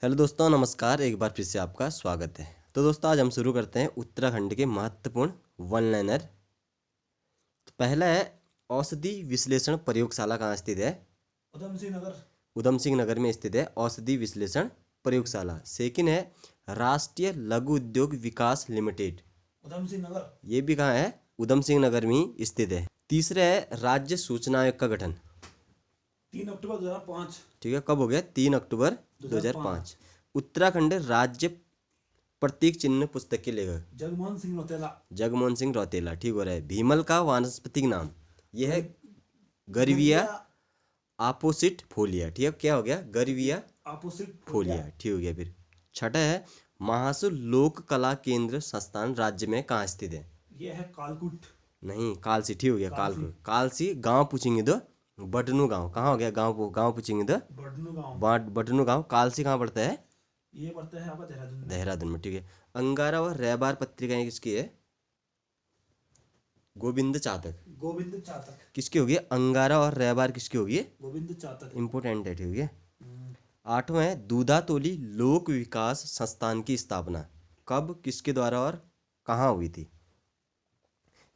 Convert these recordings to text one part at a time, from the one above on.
Hello दोस्तों, नमस्कार। एक बार फिर से आपका स्वागत है। तो दोस्तों, आज हम शुरू करते हैं उत्तराखंड के महत्वपूर्ण वन लाइनर। तो पहला है, औषधि विश्लेषण प्रयोगशाला कहाँ स्थित है? उधम सिंह नगर। उधम सिंह नगर में स्थित है औषधि विश्लेषण प्रयोगशाला। सेकंड है, राष्ट्रीय लघु उद्योग विकास लिमिटेड। उधम सिंह नगर। ये भी कहाँ है? उधम सिंह नगर में ही स्थित है। तीसरा है, राज्य सूचना आयोग का गठन। 3 अक्टूबर 2005। ठीक है, कब हो गया? 3 अक्टूबर 2005। उत्तराखंड राज्य प्रतीक चिन्ह पुस्तक के लेखक जगमोहन सिंह रौतेला। जगमोहन सिंह रौतेला। ठीक हो रहा है। भीमल का वानस्पतिक नाम यह है गरविया गरविया आपोसिट फोलिया। ठीक है, क्या हो गया? गरविया अपोजिट फोलिया। ठीक हो गया। फिर छठा है, महासुर लोक कला केंद्र संस्थान राज्य में कहाँ स्थित है? ये है कालकुट। नहीं, कालसी। ठीक हो गया। कालसी। कालसी गांव पूछेंगे तो बटनू गांव। कहाँ हो गया? गांव पूछेंगे तो बडनू गांव। बटनू गांव। कालसी कहाँ पड़ता है? ये पड़ता है आपका देहरादून में। देहरादून में। ठीक है। अंगारा व रैबार पत्रिकाएं किसकी है? गोविंद चातक। गोविंद चातक। किसकी होगी? अंगारा और रैबार किसकी होगी? गोविंद चातक। इंपोर्टेंट है। ठीक है। हम्म, आठवां है, दूधातोली लोक विकास संस्थान की स्थापना कब, किसके द्वारा और कहाँ हुई थी?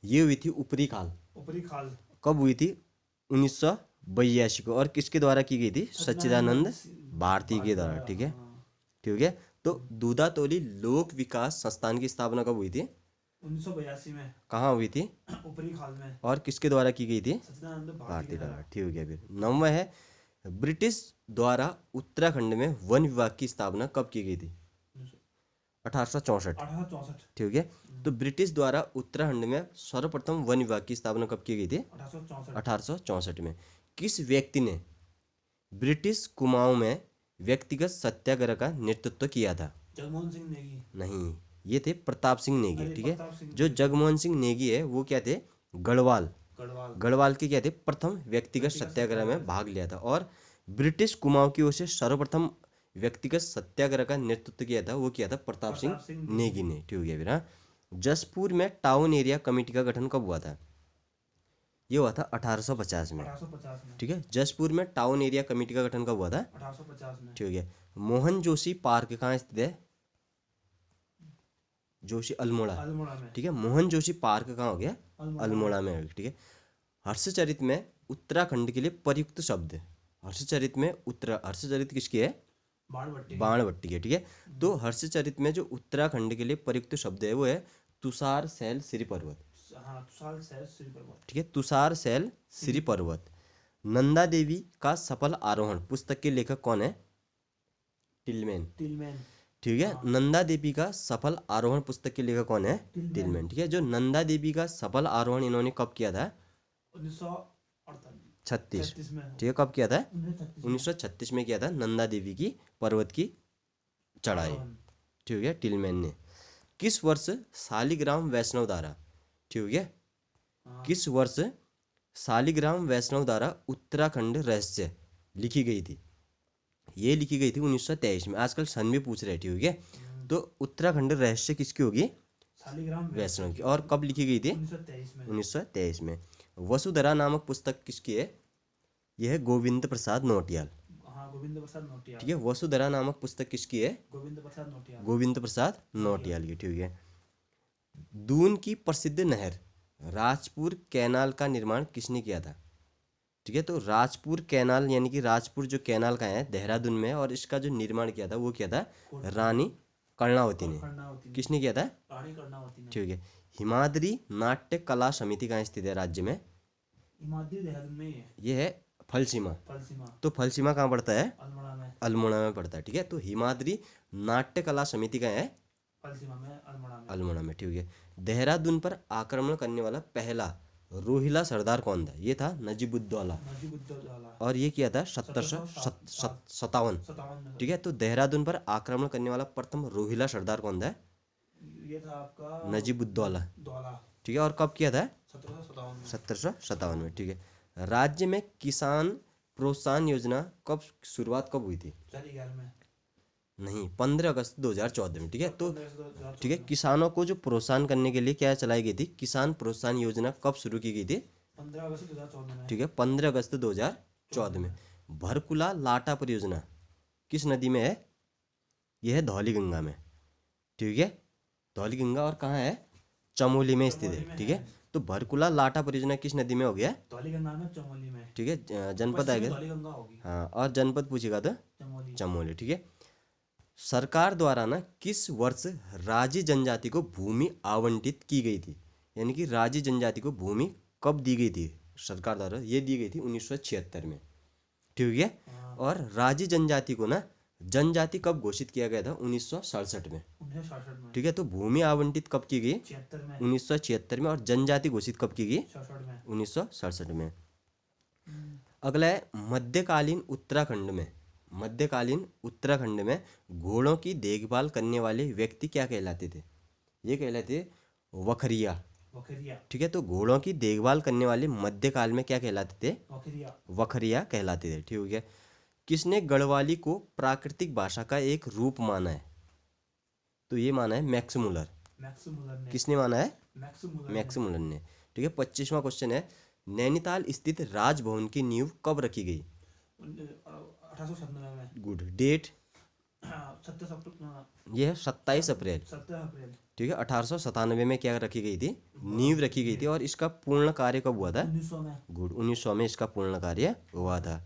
ये हुई थी ऊपरी खाल। ऊपरी खाल। कब हुई थी? 1982 को। और किसके द्वारा की गई थी? सच्चिदानंद भारती के द्वारा। ठीक है। ठीक है। तो दूधातोली लोक विकास संस्थान की स्थापना कब हुई थी? 1982 में। कहाँ हुई थी? ऊपरी खाल में। और किसके द्वारा की गई थी? सच्चिदानंद भारती भारती के द्वारा। द्वारा। ठीक हो गया। फिर नौवां है, ब्रिटिश द्वारा उत्तराखंड में वन विभाग की स्थापना कब की गई थी? 1864। 1864। ठीक है। तो ब्रिटिश द्वारा उत्तराखंड में सर्वप्रथम वन विभाग की स्थापना कब की गई थी? 1864। 1864 में। किस व्यक्ति ने ब्रिटिश कुमाऊं में व्यक्तिगत सत्याग्रह का नेतृत्व किया था? जगमोहन सिंह नेगी। नहीं, ये थे प्रताप सिंह नेगी। अरे ठीक है। प्रताप सिंह जो नेगी। जगमोहन सिंह नेगी है वो क्या थे? गढ़वाल। गढ़वाल। गढ़वाल के क्या थे? प्रथम व्यक्तिगत सत्याग्रह में भाग लिया था। और ब्रिटिश कुमाऊं की ओर से सर्वप्रथम व्यक्तिगत सत्याग्रह का नेतृत्व किया था, वो किया था प्रताप सिंह नेगी ने। ठीक हो गया। फिर हाँ, जसपुर में टाउन एरिया कमेटी का गठन कब हुआ था? ये हुआ था 1850 में। 1850 में। ठीक है। जसपुर में टाउन एरिया कमेटी का गठन कब हुआ था? 1850 में। ठीक हो गया। मोहन जोशी पार्क कहाँ स्थित है? जोशी अल्मोड़ा। अल्मोड़ा में। ठीक है। मोहन जोशी पार्क कहाँ हो गया? अल्मोड़ा अल्मोड़ा में। ठीक है। हर्षचरित में उत्तराखंड के लिए प्रयुक्त शब्द। हर्षचरित में हर्षचरित किसकी है? बाणभट्टी की। बाणभट्टी की। ठीक है। तो हर्षचरित में जो उत्तराखंड के लिए प्रयुक्त शब्द है वो है तुषार शैल श्री पर्वत। हाँ, तुषार शैल श्री पर्वत। ठीक है, तुषार शैल श्री पर्वत। नंदा देवी का सफल आरोहण पुस्तक के लेखक कौन है? टिलमैन। टिलमैन। ठीक है। हाँ। नंदा देवी का सफल आरोहण पुस्तक के लेखक कौन है? टिलमैन। टिलमैन। ठीक है। जो नंदा देवी का सफल आरोहण इन्होंने कब किया था? 1936 36। में। ठीक है। कब किया था? 1936 में। 1936 में किया था नंदा देवी की पर्वत की चढ़ाई। आरोहण। ठीक है, टिलमैन ने। किस वर्ष शालिग्राम वैष्णव धारा, ठीक है, हाँ। किस वर्ष शालिग्राम वैष्णव धारा उत्तराखंड रहस्य लिखी गई थी? ये लिखी गई थी 1923 में। आजकल सन भी पूछ रहे। ठीक है। तो उत्तराखंड रहस्य किसकी होगी? शालिग्राम वैष्णव की। और कब लिखी गई थी? 1923 में। 1923 में। वसुधरा नामक पुस्तक किसकी है? यह है गोविंद प्रसाद नौटियाल। हाँ, गोविंद प्रसाद नौटियाल। ठीक है। वसुधरा नामक पुस्तक किसकी है? गोविंद प्रसाद नौटियाल। गोविंद प्रसाद नौटियाल की। ठीक है। दून की प्रसिद्ध नहर राजपुर कैनाल का निर्माण किसने किया था? ठीक है। तो राजपुर कैनाल यानी कि राजपुर जो कैनाल का है देहरादून में, और इसका जो निर्माण किया था वो किया था रानी कर्णावती ने। कर्णावती ने। किसने किया था? रानी कर्णावती ने। ठीक है। हिमाद्री नाट्य कला समिति कहाँ स्थित है राज्य में? हिमाद्री देहरादून में ही है। ये है फलसीमा। फलसीमा। तो फलसीमा कहाँ पड़ता है? अल्मोड़ा में। अल्मोड़ा में पड़ता है। ठीक है। तो हिमाद्री नाट्य कला समिति कहाँ है? फलसीमा में, अल्मोड़ा में। अल्मोड़ा में। ठीक है। देहरादून पर आक्रमण करने वाला पहला रोहिला सरदार कौन था? ये था नजीबुद्दौला। नजीबुद्दौला। और ये किया था 1757। 57 में। ठीक है। तो देहरादून पर आक्रमण करने वाला प्रथम रोहिला सरदार कौन था? ये था आपका नजीबुद्दौला। दौला। ठीक है। और कब किया था? 1757 में। 1757 में। ठीक है। राज्य में किसान प्रोत्साहन योजना कब शुरुआत कब हुई थी? 2011 में। नहीं, 15 अगस्त 2014 में। ठीक है। तो 15 से 2014 ठीक है, में। किसानों को जो प्रोत्साहन करने के लिए क्या चलाई गई थी? किसान प्रोत्साहन योजना कब शुरू की गई थी? 15 अगस्त 2014 में। ठीक है, 15 अगस्त 2014 में। भरकुला लाटा परियोजना किस नदी में है? ये है धौलीगंगा में, ठीक है। धौलीगंगा और कहाँ है, चमोली में स्थित चमोली है, में ठीक है। है। तो भरकुला लाटा परियोजना किस नदी में हो गया, धौलीगंगा में, चमोली में। ठीक है। जनपद पश्चिमी आएगा, धौलीगंगा होगी। हाँ, और जनपद पूछेगा तो चमोली। चमोली, ठीक है। सरकार द्वारा ना किस वर्ष राजी जनजाति को भूमि आवंटित की गई थी, यानी कि राजी जनजाति को भूमि कब दी गई थी सरकार द्वारा, ये दी गई थी 1976 में, ठीक है। हाँ, और राजी जनजाति को ना जनजाति कब घोषित किया गया था, 1967 में, 1967 में। ठीक है। तो भूमि आवंटित कब की गई, 76 में। 1976 में, और जनजाति घोषित कब की गई, 67 में। 1967 में। हम्म, अगला है मध्यकालीन उत्तराखंड में, मध्यकालीन उत्तराखंड में घोड़ों की देखभाल करने वाले व्यक्ति क्या कहलाते थे, ये कहलाते थे वखरिया, वखरिया। ठीक है। तो घोड़ों की देखभाल करने वाले मध्यकाल में क्या कहलाते थे, वखरिया। वखरिया कहलाते थे, ठीक है। किसने गढ़वाली को प्राकृतिक भाषा का एक रूप माना है, तो ये माना है मैक्स मुलर, मैक्स मुलर ने। किसने माना है, मैक्स मुलर मैक्स ने। मुलर ने, ठीक है। 25वां क्वेश्चन है, नैनीताल स्थित राजभवन की नींव कब रखी गई, 1897 में। गुड डेट, 27 अक्टूबर। ये है 27 अप्रैल, 17 अप्रैल। ठीक है। 1897 में क्या रखी गई थी, नींव रखी गई थी। और इसका पूर्ण कार्य कब हुआ था, 1900 में। गुड 1900 में इसका पूर्ण कार्य हुआ था।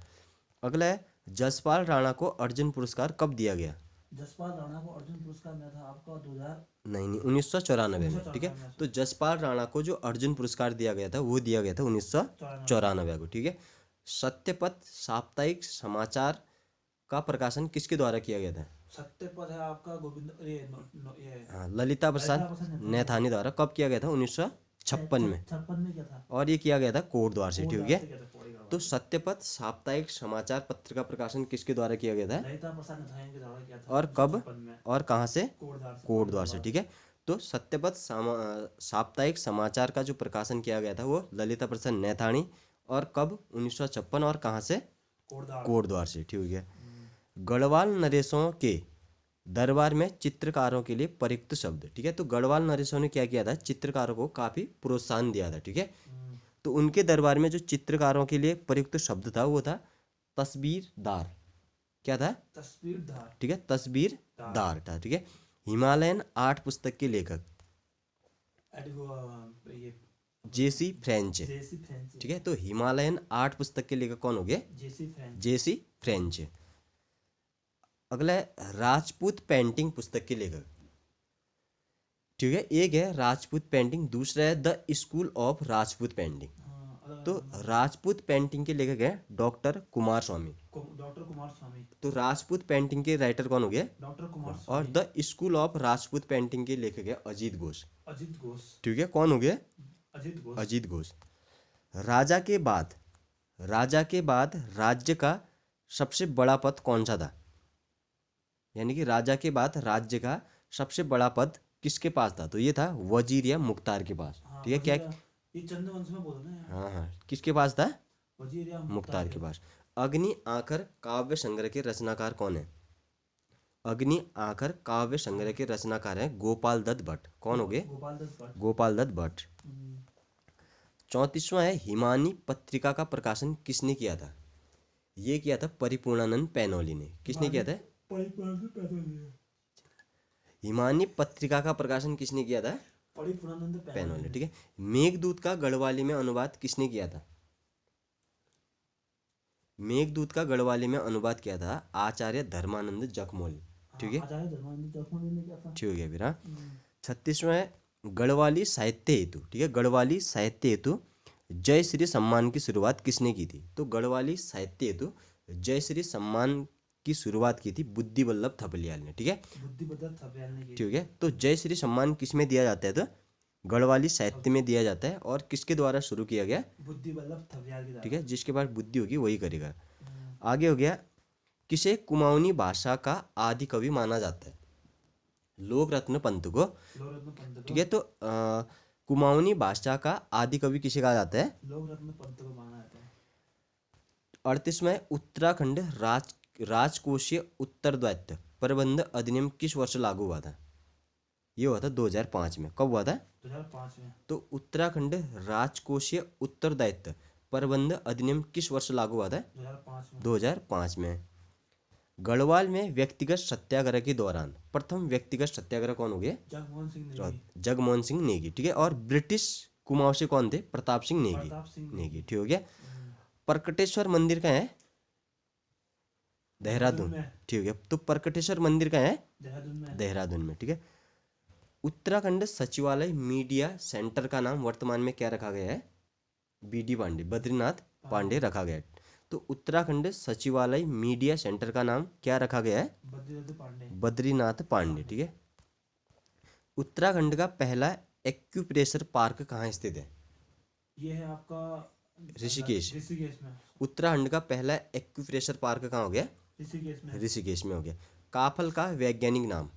अगला है, जसपाल राणा को अर्जुन पुरस्कार कब दिया गया, जसपाल राणा को अर्जुन पुरस्कार मिला था आपका 2000। नहीं 1994 में, ठीक है। 1994 तो जसपाल राणा को जो अर्जुन पुरस्कार दिया गया था वो दिया गया था 1994 को, ठीक है। सत्यपथ साप्ताहिक समाचार का प्रकाशन किसके द्वारा किया गया था, सत्यपथ है आपका गोविंद, ये हाँ, ललिता प्रसाद नैथानी द्वारा कब किया गया था, 1956 में, 56 में क्या था? और ये किया गया था कोटद्वार से, ठीक है। क्या था? पौड़ी का। तो सत्यपथ साप्ताहिक समाचार पत्र का प्रकाशन किसके द्वारा किया गया था, ललिता प्रसाद नथानी के द्वारा किया था। और कब 56 में। और कहाँ से, कोटद्वार से। कोटद्वार से, ठीक है। तो सत्यपथ साप्ताहिक समाचार का जो प्रकाशन किया गया था वो ललिता प्रसाद नैथानी, और कब, 1956, और कहाँ से, कोटद्वार। कोटद्वार से, ठीक है। गढ़वाल नरेशों के दरबार में चित्रकारों के लिए प्रयुक्त शब्द, ठीक है। तो गढ़वाल नरेशों ने क्या किया था, चित्रकारों को काफी प्रोत्साहन दिया था, ठीक है। तो उनके दरबार में जो चित्रकारों के लिए प्रयुक्त शब्द था वो था तस्वीरदार, क्या था, तस्वीरदार, ठीक है, तस्वीरदार था, ठीक है। हिमालयन आर्ट पुस्तक के लेखक ये जेसी फ्रेंच, जेसी फ्रेंच। ठीक है। तो हिमालयन आर्ट पुस्तक के लेखक कौन हो गए, जेसी फ्रेंच। जेसी फ्रेंच। अगला है राजपूत पेंटिंग पुस्तक के लेखक, ठीक है। एक है राजपूत पेंटिंग, दूसरा है the school of Rajput painting. तो राजपूत पेंटिंग के लेखक है डॉक्टर कुमार स्वामी, डॉक्टर कुमार स्वामी। तो राजपूत पेंटिंग के राइटर कौन हो गए, डॉक्टर कुमार और स्वामी। The school of Rajput painting के लेखक है अजीत घोष, अजीत घोष। ठीक है। कौन हो गए, अजीत घोष। अजीत घोष। राजा के बाद, राजा के बाद राज्य का सबसे बड़ा पद कौन सा था, यानी कि राजा के बाद राज्य का सबसे बड़ा पद किसके पास था, तो ये था वजीर या मुख्तार के पास, हाँ, ठीक है। क्या, ये चंद्रवंश में बोल रहे हैं। हाँ हाँ, किसके पास था, वजीर या मुख्तार के पास। अग्नि आखर काव्य संग्रह के रचनाकार कौन है, अग्नि आखर काव्य संग्रह के रचनाकार हैं गोपाल दत्त भट्ट, कौन हो गए, गोपाल दत्त भट्ट। गोपाल दत्त भट्ट। 34वां है, हिमानी पत्रिका का प्रकाशन किसने किया था, ये किया था परिपूर्णानंद पैनोली ने, किसने किया था, हिमानी पत्रिका का प्रकाशन किसने किया था, परिपूर्णानंद पैनोली, ठीक है। मेघदूत का गढ़वाली में अनुवाद किसने किया था, मेघदूत का गढ़वाली में अनुवाद किया था आचार्य धर्मानंद जखमौली, ठीक है, आचार्य धर्मानंद जखमौली ने किया था। ठीक है फिर। हाँ, 36वां है, गढ़वाली साहित्य हेतु, ठीक है, गढ़वाली साहित्य हेतु जय श्री सम्मान की शुरुआत किसने की थी, तो गढ़वाली साहित्य हेतु जय श्री सम्मान की शुरुआत की थी बुद्धि वल्लभ थपलियाल ने, ठीक है, बुद्धि वल्लभ थपलियाल ने की। ठीक है। तो जय श्री सम्मान किस में दिया जाता है, तो गढ़वाली साहित्य में दिया जाता है, और किसके द्वारा शुरू किया गया, बुद्धि वल्लभ थपलियाल के द्वारा, ठीक है, जिसके पास बुद्धि होगी वही करेगा। आगे हो गया, किसे कुमाऊनी भाषा का आदि कवि माना जाता है, लोक रत्न पंत को, लोक रत्न पंत को, ठीक है। तो कुमाऊनी भाषा का आदि कवि किसे कहा जाता है, लोक रत्न पंत को माना जाता है। 38वां उत्तराखंड राजकोषीय उत्तरदायित्व प्रबंध अधिनियम किस वर्ष लागू हुआ था, ये हुआ था 2005 में, कब हुआ था, 2005 में। तो उत्तराखंड राजकोषीय उत्तरदायित्व प्रबंध अधिनियम किस वर्ष लागू हुआ था, 2005 में। 2005 में। गढ़वाल में व्यक्तिगत सत्याग्रह के दौरान प्रथम व्यक्तिगत सत्याग्रह कौन हो गया? जगमोहन सिंह नेगी, जगमोहन सिंह नेगी, ठीक है। और ब्रिटिश कुमाऊं से कौन थे? प्रताप सिंह नेगी, प्रताप सिंह नेगी, ठीक हो गया। प्रकटेश्वर मंदिर का है देहरादून, में, ठीक हो गया। तो प्रकटेश्वर मंदिर का है देहरादून में, देहरादून में, ठीक है। उत्तराखंड सचिवालय मीडिया सेंटर का नाम वर्तमान में क्या रखा गया है? बीडी पांडे, बद्रीनाथ पांडे रखा गया है। तो उत्तराखंड सचिवालय मीडिया सेंटर का नाम क्या रखा गया है? बद्रीनाथ पांडे, बद्रीनाथ पांडे, ठीक है। उत्तराखंड का पहला एक्यूप्रेशर पार्क कहाँ स्थित है? ये है आपका ऋषिकेश। ऋषिकेश में, उत्तराखंड का पहला एक्यूप्रेशर पार्क कहाँ हो गया? ऋषिकेश में, ऋषिकेश में हो गया। काफल का वैज्ञानिक नाम,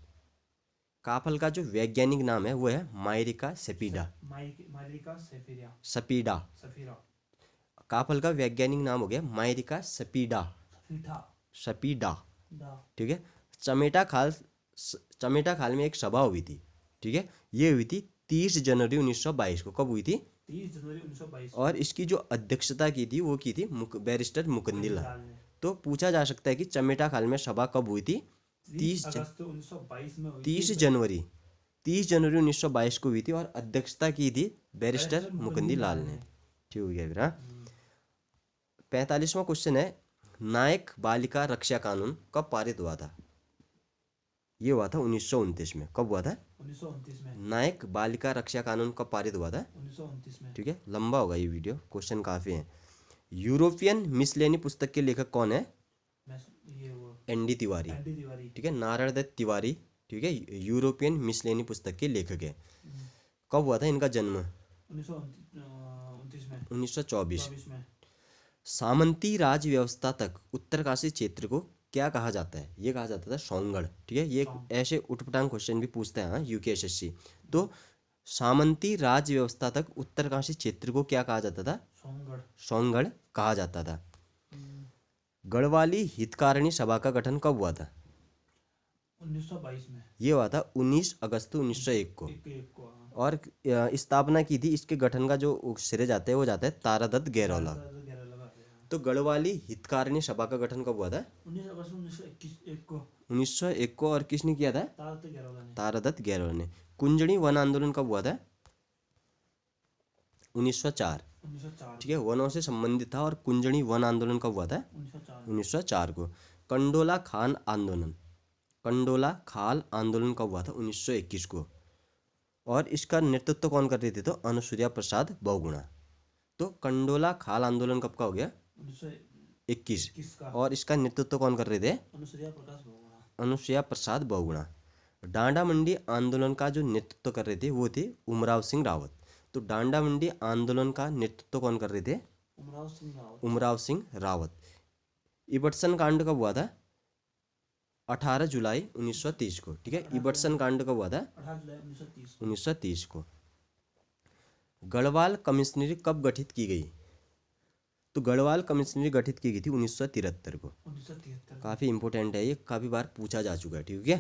काफल का जो वैज्ञानिक नाम है वो है मायरिका सेपीडा, मारिका सेफिरा, सपीडा। सफीरा, काफल का वैज्ञानिक नाम हो गया मायरिका सपीडा, फीठा, सपीडा, डा, ठीक है। चमेटा खाल में एक सभा हुई थी, ठीक है। ये हुई थी 30 जनवरी 1922 को। कब हुई थी? 30 जनवरी 1922, और इसकी जो अध्यक्षता की थी वो की थी बैरिस्टर मुकंदिला। लाल ने तो पूछा जा सकता है कि चमेटा खाल में सभा कब हुई थी? 30 अगस्त 1922 में हुई थी। 30 जनवरी 1922 को हुई थी और अध्यक्षता की थी बैरिस्टर मुकंदी लाल ने, ठीक हो गया फिर। हाँ, 45वां क्वेश्चन है, नायक बालिका रक्षा कानून कब पारित हुआ था? ये हुआ था 1929 में। कब हुआ था? 1929 में, नायक बालिका रक्षा कानून कब पारित हुआ था? 1929 में, ठीक है, लंबा होगा ये वीडियो, क्वेश्चन काफ़ी हैं। यूरोपियन मिसलेनी पुस्तक के लेखक कौन है? मैं ये वो एनडी तिवारी, एनडी तिवारी, ठीक है, नारायण दत्त तिवारी, ठीक है, यूरोपियन मिसलेनी पुस्तक के लेखक है। कब हुआ था इनका जन्म? 1929 में, 1924। 24 में, सामंती राज व्यवस्था तक उत्तरकाशी क्षेत्र को क्या कहा जाता है? ये कहा जाता था सोनगढ़, ठीक है। ये एक ऐसे उटपटांग क्वेश्चन भी पूछते हैं हाँ यूकेएसएससी। तो सामंती राज व्यवस्था तक उत्तरकाशी क्षेत्र को क्या कहा जाता था? सोनगढ़, सोनगढ़ कहा जाता था। गढ़वाली हितकारिणी सभा का गठन कब हुआ था? 1922 में, ये हुआ था 19 अगस्त 1901 को। एक को, हाँ, और स्थापना की थी, इसके गठन का जो श्रेय जाता है वो जाता है तारादत्त गैरोला। 11 लगा दिया, हाँ। तो गढ़वाली हितकारिणी सभा का गठन कब हुआ था? 19 अगस्त 1921 एक को 1901 को। और किसने किया था? तारत गैरोला ने, तारादत्त गैरोला ने। कुंजड़ी वन आंदोलन कब हुआ था? 1904, 1904, ठीक है, वनों से संबंधित था। और कुंजड़ी वन आंदोलन कब हुआ था? 1904, 1904 को। कंडोला खान आंदोलन, कंडोला खाल आंदोलन कब हुआ था? 1921 को। और इसका नेतृत्व कौन कर रही थी? तो अनुसुईया प्रसाद बहुगुणा। तो कंडोला खाल आंदोलन कब का हो गया? 1921 21। का, और इसका नेतृत्व कौन कर रहे थे? अनुसुईया प्रकाश बहुगुणा, अनुसुईया प्रसाद बहुगुणा। डांडा मंडी आंदोलन का जो नेतृत्व कर रहे थे वो थे उमराव सिंह रावत। तो डांडा मंडी आंदोलन का नेतृत्व कौन कर रहे थे? उमराव सिंह रावत, उमराव सिंह रावत। इबटसन कांड कब हुआ था? 18 जुलाई 1930 को, ठीक है। इबटसन कांड कब हुआ था? 18 जुलाई 1930, 1930 को। गढ़वाल कमिश्नरी कब गठित की गई? तो गढ़वाल कमिश्नरी गठित की गई थी 1973 को। 1973, काफ़ी इंपॉर्टेंट है, ये काफ़ी बार पूछा जा चुका है, ठीक है।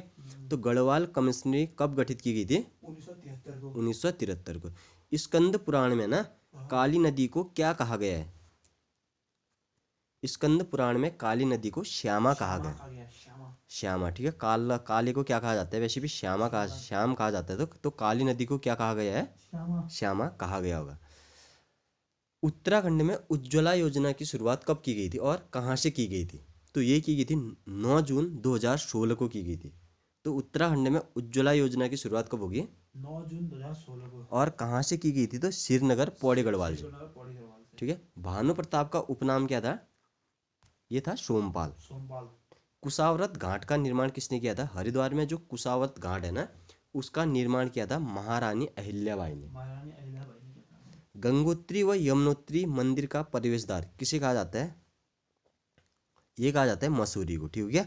तो गढ़वाल कमिश्नरी कब गठित की गई थी? 1973 को, 1973 को। स्कंद पुराण में ना काली नदी को क्या कहा गया है? स्कंद पुराण में काली नदी को श्यामा कहा गया है। आ गया श्यामा, श्यामा, ठीक है। काले को क्या कहा जाता है? वैसे भी श्याम कहा जाता है। तो काली नदी को क्या कहा गया है? श्यामा, श्यामा कहा गया होगा। उत्तराखंड में उज्ज्वला योजना की शुरुआत कब की गई थी और कहाँ से की गई थी? तो ये की गई थी 9 जून 2016 को की गई थी। तो उत्तराखंड में उज्ज्वला योजना की शुरुआत कब होगी 9 जून 2016 को, और कहाँ से की गई थी? तो श्रीनगर पौड़ी गढ़वाल से, श्रीनगर पौड़ी गढ़वाल से, ठीक है। भानु प्रताप का उपनाम क्या था? ये था सोमपाल। सोमपाल, कुशावर्त घाट का निर्माण किसने किया था? हरिद्वार में जो कुशावर्त घाट है ना उसका निर्माण किया था महारानी अहिल्याबाई ने। महारानी अहिल्याबाई ने किया था। गंगोत्री व यमुनोत्री मंदिर का प्रवेश द्वार किसे कहा जाता है? ये कहा जाता है मसूरी को, ठीक है।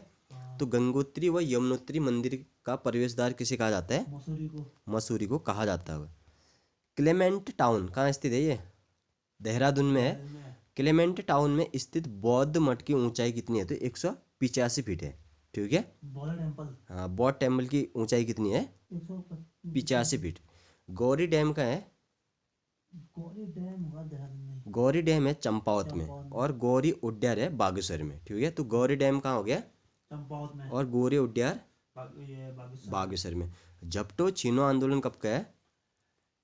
तो गंगोत्री व यमुनोत्री मंदिर का प्रवेश द्वार किसे कहा जाता है? मसूरी को, मसूरी को कहा जाता है। क्लेमेंट टाउन कहाँ स्थित है? ये देहरादून में है। क्लेमेंट टाउन में स्थित बौद्ध मठ की ऊंचाई कितनी है? तो 185 फीट है, ठीक है। बौद्ध टेम्पल, हाँ, बौद्ध टेम्पल की ऊंचाई कितनी है? 85 फीट। गौरी डैम का है? गौरी डैम हुआ देहरादून में, गौरी डैम है चंपावत में और गौरी उड्डयन है बागेश्वर में, ठीक है। तो गौरी डैम कहाँ हो गया? चंपावत में। और गोरे उड्यार ये बागेश्वर। बागेश्वर में। झपटो चीनो आंदोलन कब का है?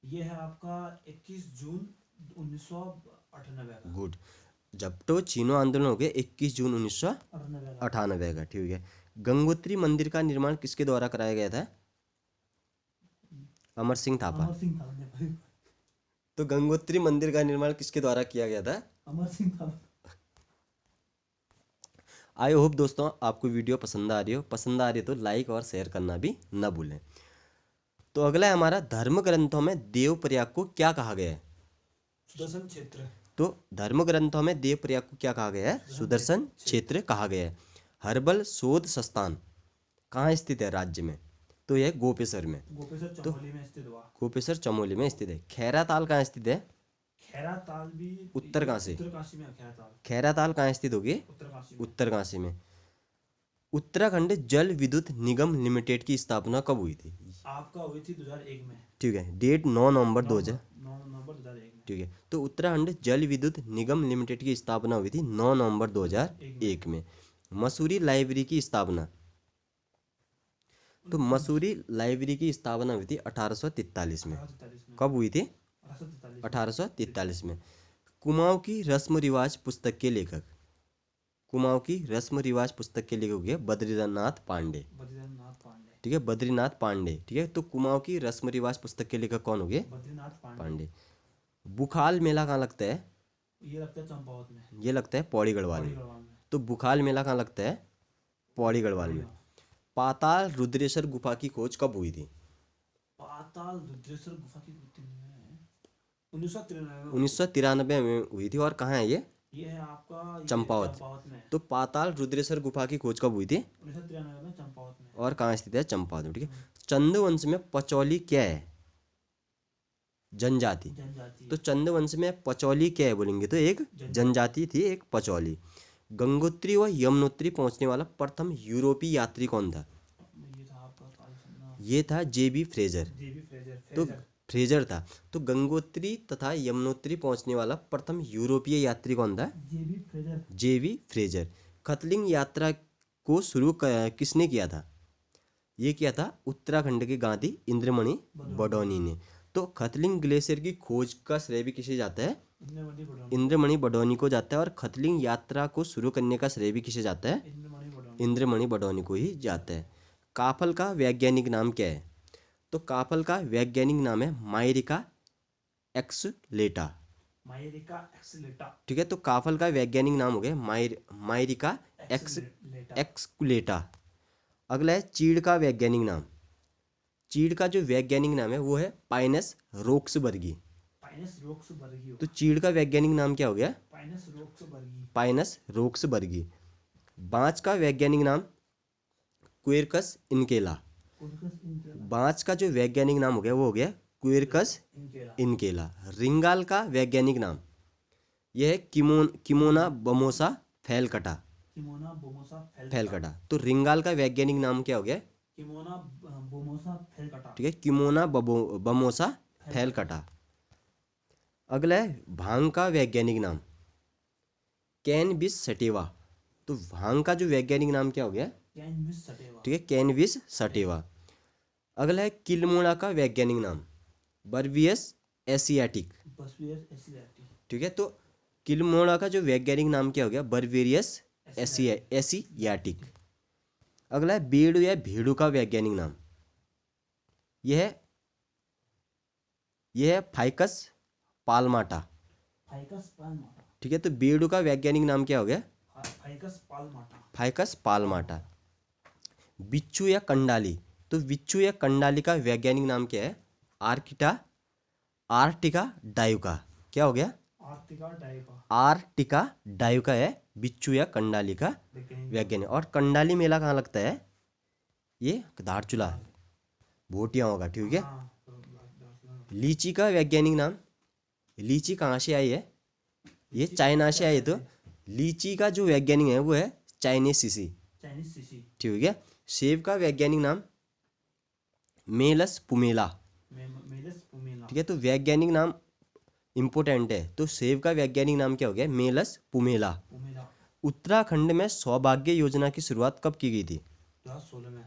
ये है आपका 21 जून 1998 का। गुड। झपटो चीनो आंदोलन हो गया 21 जून 98 का। 1998 का, ठीक है। गंगोत्री मंदिर का निर्माण किसके द्वारा कराया गया था? अमर सिंह थापा। अमर सिंह थापा। तो गंगोत्री मंदिर का निर्माण किसके द्वारा किया गया था? अमर सिंह थापा। आई होप दोस्तों आपको वीडियो पसंद आ रही हो। पसंद आ रही है तो लाइक और शेयर करना भी न भूलें। तो अगला है हमारा, धर्म ग्रंथों में देव प्रयाग को क्या कहा गया है? सुदर्शन क्षेत्र। तो धर्म ग्रंथों में देव प्रयाग को क्या कहा गया है? सुदर्शन क्षेत्र कहा गया है। हर्बल शोध संस्थान कहाँ स्थित है राज्य में? तो यह गोपेश्वर में। गोपेश्वर चमोली में स्थित हुआ। गोपेश्वर चमोली में स्थित है। खैरा ताल कहाँ स्थित है? खैरा ताल भी उत्तर काशी। उत्तरकाशी में है खैरा ताल। खैरा ताल कहाँ स्थित होगी? उत्तरकाशी में। उत्तरकाशी में। उत्तराखंड जल विद्युत निगम लिमिटेड की स्थापना कब हुई थी? आपका हुई थी 2001 में। ठीक है, डेट 9 नवंबर 2000। 9 नवंबर 2001 में। ठीक है, तो उत्तराखंड जल विद्युत निगम लिमिटेड की स्थापना हुई थी 9 नवंबर 2001 में। मसूरी लाइब्रेरी की स्थापना, तो मसूरी लाइब्रेरी की स्थापना हुई थी 1843 में। 1843 में। कब हुई थी? 1843 1843 में। कुमाऊं की रस्म रिवाज पुस्तक के लेखक, कुमाऊं की रस्म रिवाज पुस्तक के लेखक हुए बद्रीनाथ पांडे। बद्रीनाथ पांडे। ठीक है, बद्रीनाथ पांडे। ठीक है, तो कुमाऊं की रस्म रिवाज पुस्तक के लेखक कौन हो गए? बद्रीनाथ पांडे। पांडे। बुखाल मेला कहाँ लगता है? ये लगता है चंपावत में। ये लगता है पौड़ी गढ़वाल में। गढ़वाल में। तो बुखाल मेला कहाँ लगता है? पौड़ी गढ़वाल में। पाताल रुद्रेश्वर गुफा की खोज कब हुई थी? पाताल रुद्रेश्वर गुफा की खोज 1993 में। 1993 में हुई थी। और कहाँ है ये? ये है आपका चंपावत। में। तो पाताल रुद्रेश्वर गुफा की खोज कब हुई थी? 1993 में चंपावत में। और कहाँ स्थित है? चंपावत में। ठीक है, चंदवंश में पचौली क्या है? जनजाति। जनजाति। तो चंदवंश में पचौली क्या है बोलेंगे तो एक जनजाति थी, एक पचौली। गंगोत्री व यमुनोत्री पहुंचने वाला प्रथम यूरोपीय यात्री कौन था? ये था आपका ये था जेबी फ्रेजर। जेबी फ्रेजर। तो फ्रेजर था। तो गंगोत्री तथा यमुनोत्री पहुंचने वाला प्रथम यूरोपीय यात्री कौन था? जेबी फ्रेजर। जेबी फ्रेजर। खतलिंग यात्रा को शुरू किसने किया था? ये किया था उत्तराखंड के गांधी इंद्रमणि बडौनी ने। तो खतलिंग ग्लेशियर की खोज का श्रेय भी किसे जाता है? इंद्रमणि बडौनी को जाता है। और खतलिंग यात्रा को शुरू करने का श्रेय भी किसे जाता है? इंद्रमणि बडौनी को ही जाता है। काफल का वैज्ञानिक नाम क्या है? तो काफल का वैज्ञानिक नाम है मायरिका एक्सलेटा। मायरिका एक्सलेटा। ठीक है, तो काफल का वैज्ञानिक नाम हो गया मायरिका एक्सलेटा। अगला है चीड़ का वैज्ञानिक नाम। चीड़ का जो वैज्ञानिक नाम है वो है पाइनस रोक्सबर्गी। पाइनस रोक्सबर्गी। तो चीड़ का वैज्ञानिक नाम क्या हो गया? पाइनस रोक्सबर्गी। पाइनस रोक्सबर्गी। बांस का वैज्ञानिक नाम क्वेरकस इनकेला। बांस का जो वैज्ञानिक नाम हो गया वो हो गया क्वेरकस इनकेला। रिंगाल का वैज्ञानिक नाम यह है किमोना बमोसा फैलकटा। किमोना बोमोसा फैलकटा। तो रिंगाल का वैज्ञानिक नाम क्या हो गया? किमोना बोमोसा फैलकटा। ठीक है, किमोना बमोसा फैलकटा। अगला है भांग का वैज्ञानिक नाम कैनबिस सटेवा। तो भांग का जो वैज्ञानिक नाम क्या हो गया? कैनबिस सटेवा। ठीक है, कैनबिस सटेवा। अगला है किलमोड़ा का वैज्ञानिक नाम बर्वियस एशियाटिक। ठीक है, तो किलमोड़ा का जो वैज्ञानिक नाम क्या हो गया? बर्वेरियस एशियाटिक। अगला है बेड़ू या भेड़ू का वैज्ञानिक नाम यह है फाइकस पाल्माटा। ठीक है, तो बेड़ू का वैज्ञानिक नाम क्या हो गया? फाइकस पाल्माटा। बिच्छू या कंडाली। तो बिच्छू या कंडाली का वैज्ञानिक नाम क्या है? आर्टिका डायुका। क्या हो गया? आर्टिका डायुका है बिच्छू या कंडाली का वैज्ञानिक। और कंडाली मेला कहाँ लगता है? ये धारचूला भोटिया होगा। ठीक है, लीची का वैज्ञानिक नाम, लीची कहाँ से आई है? ये चाइना से आई है। तो लीची का जो वैज्ञानिक है वो है चाइनीज सीसी। ठीक है, सेब का वैज्ञानिक नाम मेलस पुमेला। ठीक है, तो वैज्ञानिक नाम इंपोर्टेंट है। तो सेब का वैज्ञानिक नाम क्या हो गया? मेलस पुमेला। उत्तराखंड में सौभाग्य योजना की शुरुआत कब की गई थी? 2016 में,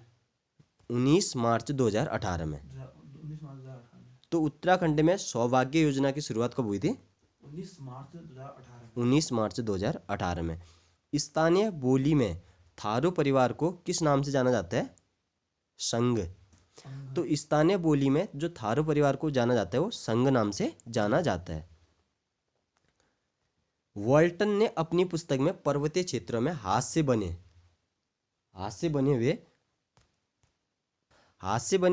19 मार्च 2018 में। 19 मार्च 2018 में, तो उत्तराखंड में सौभाग्य योजना की शुरुआत कब हुई थी? 19 मार्च 2018 में। 19 मार्च 2018 में। स्थानीय बोली में थारू परिवार को किस नाम से जाना जाता है? संघ। संघ। तो स्थानीय बोली में जो थारू परिवार को जाना जाता है वो संघ नाम से जाना जाता है। वॉल्टन ने अपनी पुस्तक में पर्वतीय क्षेत्रों में हाथ से बने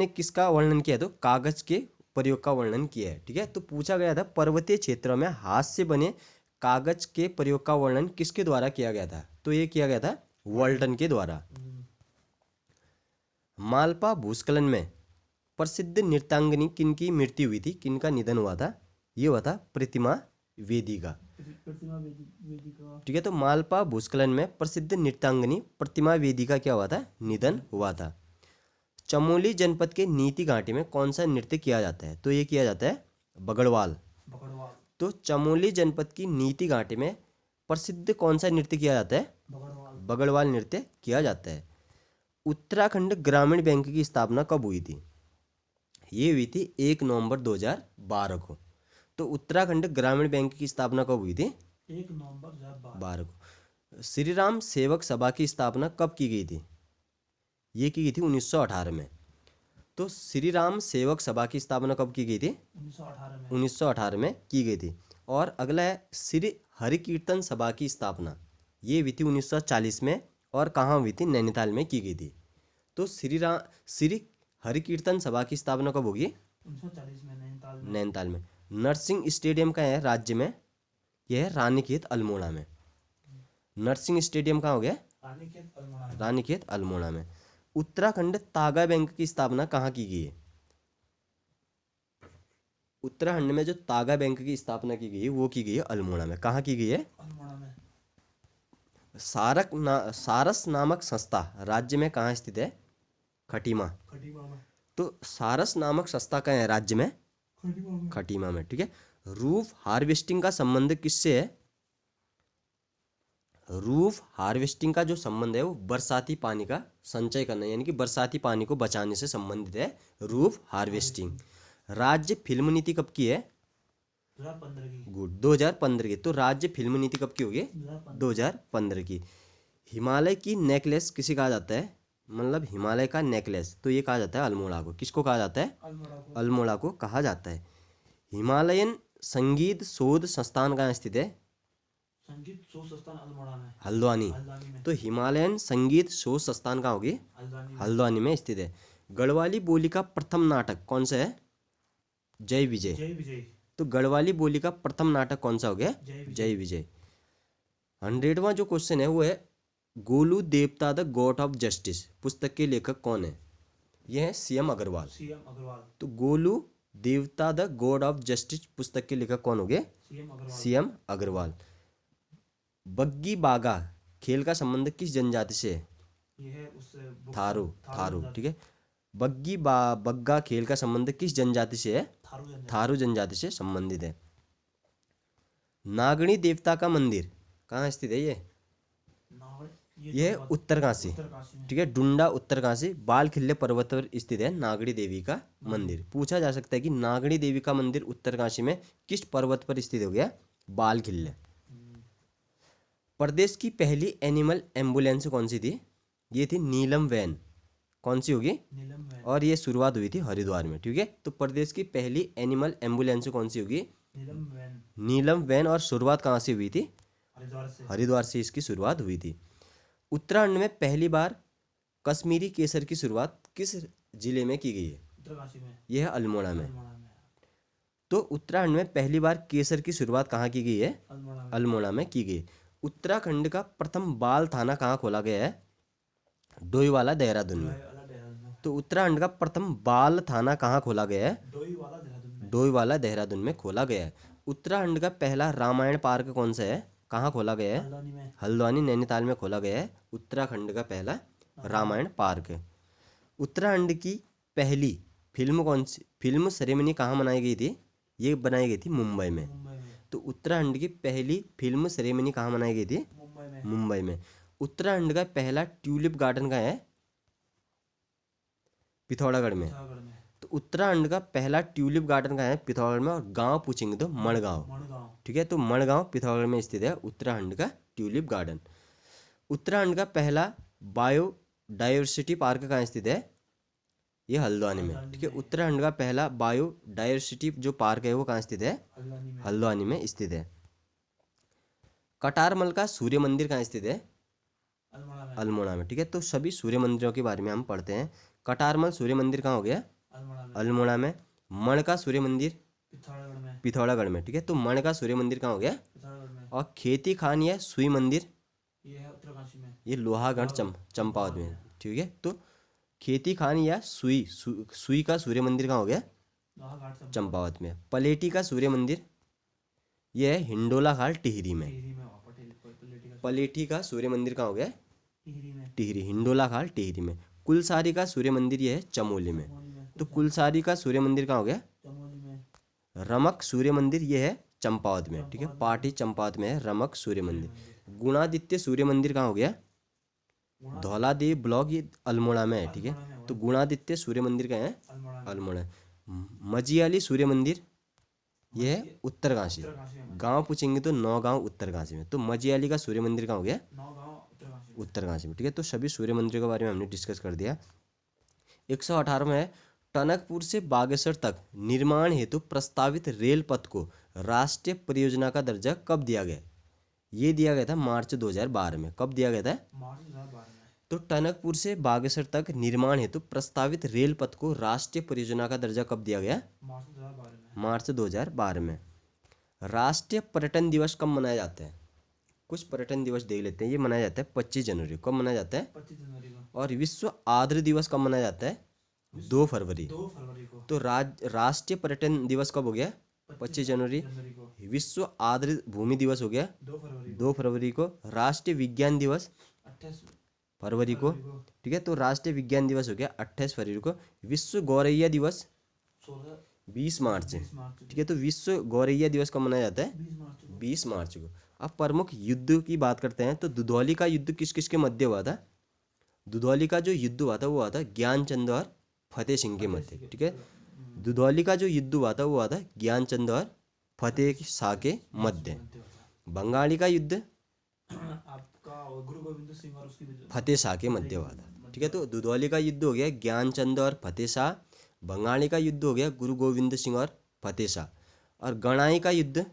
किसका वर्णन किया? तो कागज के प्रयोग का वर्णन किया है। ठीक है, तो पूछा गया था पर्वतीय क्षेत्रों में हाथ से बने कागज के प्रयोग का वर्णन किसके द्वारा किया गया था? तो ये किया गया था वॉल्टन के द्वारा। मालपा भूस्खलन में प्रसिद्ध नृत्यांगनी किनकी मृत्यु हुई थी, किनका निधन हुआ था? ये हुआ था प्रतिमा वेदिका। प्रतिमा वेदिका। ठीक है, तो मालपा भूस्खलन में प्रसिद्ध नृत्यांगनी प्रतिमा वेदिका क्या हुआ था? निधन हुआ था। चमोली जनपद के नीति घाटी में कौन सा नृत्य किया जाता है? तो ये किया जाता है बगड़वाल। बगड़वाल। तो चमोली जनपद की नीति घाटी में प्रसिद्ध कौन सा नृत्य किया जाता है? बगड़वाल। बगड़वाल नृत्य किया जाता है। उत्तराखंड ग्रामीण बैंक की स्थापना कब हुई थी? ये हुई थी 1 नवंबर 2012 को। तो उत्तराखंड ग्रामीण बैंक की स्थापना कब हुई थी? 1 नवंबर 2012 को। श्री राम सेवक सभा की स्थापना कब की गई थी? ये की गई थी 1918 में। तो श्री राम सेवक सभा की स्थापना कब की गई थी? 1918 में। 1918 में की गई थी। और अगला है श्री हरि कीर्तन सभा की स्थापना, ये हुई थी 1940 में और कहाँ हुई थी? नैनीताल में की गई थी। तो श्री हरि कीर्तन सभा की स्थापना कब होगी? 1940 में, नैनीताल में। नरसिंह स्टेडियम का है राज्य में? यह है रानीखेत अल्मोड़ा में। नरसिंह स्टेडियम कहाँ हो गया? रानीखेत अल्मोड़ा में। उत्तराखंड तागा बैंक की स्थापना कहाँ की गई है? उत्तराखंड में जो तागा बैंक की स्थापना की गई है वो की गई है अल्मोड़ा में। कहाँ की गई है? अल्मोड़ा में। सारस नामक संस्था राज्य में कहाँ स्थित है? खटीमा। में। तो सारस नामक संस्था कहाँ है राज्य में? खटीमा में। ठीक है, रूफ हार्वेस्टिंग का संबंध किससे है? रूफ हार्वेस्टिंग का जो संबंध है वो बरसाती पानी का संचय करना, यानी कि बरसाती पानी को बचाने से संबंधित है रूफ हार्वेस्टिंग। राज्य फिल्म नीति कब की है? 2015 की। गुड, 2015 की। तो राज्य फिल्म नीति कब की होगी? 2015 की। हिमालय की नेकलेस किसे कहा जाता है? मतलब हिमालय का नेकलेस, तो ये कहा जाता है अल्मोड़ा को। किसको कहा जाता है? अल्मोड़ा को कहा जाता है। हिमालयन संगीत शोध संस्थान कहाँ स्थित है? संगीत शोध संस्थान अल्मोड़ा में, हल्द्वानी। तो हिमालयन संगीत शोध संस्थान कहाँ होगी? हल्द्वानी में स्थित है। गढ़वाली बोली का प्रथम नाटक कौन सा है? जय विजय। तो गढ़वाली बोली का प्रथम नाटक कौन सा हो गया? जय विजय। 100वां जो क्वेश्चन है वो है गोलू देवता द गॉड ऑफ जस्टिस पुस्तक के लेखक कौन है? यह है सीएम अग्रवाल। तो गोलू देवता द गॉड ऑफ जस्टिस पुस्तक के लेखक कौन हो गए? सीएम अग्रवाल। बग्गी बागा खेल का संबंध किस जनजाति से है? थारू। ठीक है, बग्गा खेल का संबंध किस जनजाति से है? थारू जनजाति से संबंधित है। नागणी देवता का मंदिर कहाँ स्थित है? यह उत्तरकाशी। ठीक है, डुंडा उत्तरकाशी बाल खिल्ले पर्वत पर स्थित है नागणी देवी का मंदिर। पूछा जा सकता है कि नागणी देवी का मंदिर उत्तरकाशी में किस पर्वत पर स्थित हो गया? बाल खिल्ले। प्रदेश की पहली एनिमल एम्बुलेंस कौन सी थी? ये थी नीलम वैन। कौन सी होगी? और ये शुरुआत हुई थी हरिद्वार में। ठीक है, तो प्रदेश की पहली एनिमल एम्बुलेंस कौन सी होगी? नीलम वैन। और शुरुआत कहाँ से हुई थी? हरिद्वार से इसकी शुरुआत हुई थी। उत्तराखंड में पहली बार कश्मीरी केसर की शुरुआत किस जिले में की गई है? यह है अल्मोड़ा में। तो उत्तराखंड में पहली बार केसर की शुरुआत कहाँ की गई है? अल्मोड़ा में की गई। उत्तराखंड का प्रथम बाल थाना कहाँ खोला गया है? डोईवाला देहरादून में। तो उत्तराखंड का प्रथम बाल थाना कहाँ खोला गया है? डोईवाला देहरादून में खोला गया है। उत्तराखंड का पहला रामायण पार्क कौन सा है? कहाँ खोला गया है? हल्द्वानी नैनीताल में खोला गया है उत्तराखंड का पहला रामायण पार्क। उत्तराखंड की पहली फिल्म कौन सी? फिल्म सेरेमनी कहाँ मनाई गई थी? ये बनाई गई थी मुंबई में। तो उत्तराखंड की पहली फिल्म सेरेमनी कहाँ मनाई गई थी? मुंबई में। उत्तराखंड का पहला ट्यूलिप गार्डन कहाँ है? पिथौरागढ़ में। पिथौरागढ़ में। तो उत्तराखंड का पहला ट्यूलिप गार्डन कहाँ है? पिथौरागढ़ में। और गांव पूछेंगे तो मड़गांव। मड़गांव। ठीक है, तो मड़गांव पिथौरागढ़ में स्थित है उत्तराखंड का ट्यूलिप गार्डन। उत्तराखंड का पहला बायोडायवर्सिटी पार्क कहाँ स्थित है? ये हल्द्वानी में। ठीक है, उत्तराखंड का पहला बायोडायवर्सिटी जो पार्क है वो कहाँ स्थित है? हल्द्वानी में। हल्द्वानी में स्थित है। कटारमल का सूर्य मंदिर कहाँ स्थित है? अल्मोड़ा में। अल्मोड़ा में। ठीक है, तो सभी सूर्य मंदिरों के बारे में हम पढ़ते हैं। कटारमल सूर्य मंदिर कहाँ हो गया? अल्मोड़ा में। अल्मोड़ा में। मण का सूर्य मंदिर पिथौरागढ़ में। पिथौरागढ़ में। ठीक है, तो मण का सूर्य मंदिर कहाँ हो गया? पिथौरागढ़ में। और खेती खान या सुई मंदिर ये है उत्तरकाशी में। ये लोहागढ़ चंपावत में। ठीक है, तो खेती खान या सुई का सूर्य मंदिर कहाँ हो गया? लोहाघाट चंपावत में। पलेटी का सूर्य मंदिर यह है हिंडोला घाट टिहरी में। टिहरी में। पलेटी का पलेठी का सूर्य मंदिर कहाँ हो गया? टिहरी में। टिहरी, हिंडोला घाट टिहरी में। कुलसारी का सूर्य मंदिर यह है चमोली में। चमोली में। तो कुलसारी का सूर्य मंदिर कहाँ हो गया? चमोली में। रमक सूर्य मंदिर यह है चंपावत में। ठीक है, पाटी चंपावत में है रमक सूर्य मंदिर। गुणादित्य सूर्य मंदिर कहाँ हो गया? धौलादेव ब्लॉक ये अल्मोड़ा में है। ठीक है, तो गुणादित्य सूर्य मंदिर कहाँ है? अल्मोड़ा में। अल्मोड़ा। मजियाली सूर्य मंदिर यह है उत्तरकाशी। उत्तरकाशी में। गांव पूछेंगे तो नौगांव उत्तरकाशी में। तो मजियाली का सूर्य मंदिर कहाँ हो गया? नौगांव उत्तरकाशी में। उत्तरकाशी में। ठीक है, तो सभी सूर्य मंदिरों के बारे में हमने डिस्कस कर दिया। 118 में है टनकपुर से बागेश्वर तक निर्माण हेतु प्रस्तावित रेल पथ को राष्ट्रीय परियोजना का दर्जा कब दिया गया? ये दिया गया था मार्च 2012 में। कब दिया गया था? मार्च 2012 में। तो टनकपुर से बागेश्वर तक निर्माण हेतु प्रस्तावित रेल पथ को राष्ट्रीय परियोजना का दर्जा कब दिया गया? मार्च 2012 में। मार्च 2012 में। राष्ट्रीय पर्यटन दिवस कब मनाया जाता है? कुछ पर्यटन दिवस देख लेते हैं। ये मनाया जाता है 25 जनवरी। कब मनाया जाता है? 25 जनवरी को। और विश्व आर्द्र दिवस कब मनाया जाता है? 2 फरवरी। 2 फरवरी को। तो राष्ट्रीय पर्यटन दिवस कब हो गया? 25 जनवरी। को। विश्व आर्द्र भूमि दिवस हो गया 2 फरवरी 2 फरवरी को। राष्ट्रीय विज्ञान दिवस 28 फरवरी को। ठीक है, तो राष्ट्रीय विज्ञान दिवस हो गया 28 फरवरी को। विश्व गौरैया दिवस 16 20 मार्च। 20 मार्च ठीक है, तो विश्व गौरैया दिवस कब मनाया जाता है? 20 मार्च को। 20 मार्च को। अब प्रमुख युद्ध की बात करते हैं तो दुधौली का युद्ध किस किस के मध्य हुआ था? दुधौली का जो युद्ध हुआ था वो हुआ था ज्ञानचंद और फतेह सिंह के मध्य। ठीक है, दुधौली का जो युद्ध हुआ था वो हुआ था ज्ञानचंद और फतेह शाह के मध्य। बंगाली का युद्ध आपका गुरु गोविंद सिंह और उसकी फतेह शाह के मध्य हुआ था। ठीक है, तो दुधौली का युद्ध हो गया ज्ञानचंद और फतेह शाह। बंगाली का युद्ध हो गया गुरु गोविंद सिंह और फतेह शाह। और गणाई का युद्ध,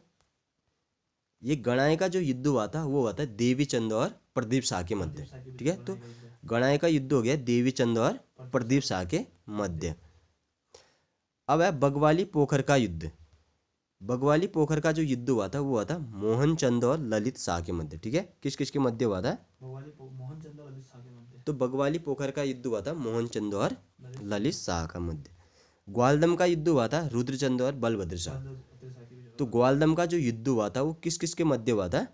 ये गणाई का जो युद्ध हुआ था वो हुआ था देवी चंद और प्रदीप शाह के मध्य। ठीक है, तो गणाई का युद्ध हो गया देवी चंद और प्रदीप शाह के मध्य। अब है बगवाली पोखर का युद्ध। बगवाली पोखर का जो युद्ध हुआ था वो हुआ था मोहन चंद और ललित शाह के मध्य। ठीक है, किस किस के मध्य हुआ था? मोहन चंद और ललित शाह के मध्य। तो बगवाली पोखर का युद्ध हुआ था मोहन चंद और ललित शाह का मध्य। ग्वालदम का युद्ध हुआ था रुद्रचंद और बलभद्र शाह। तो ग्वालदम का जो युद्ध हुआ था वो किस किस के मध्य हुआ था?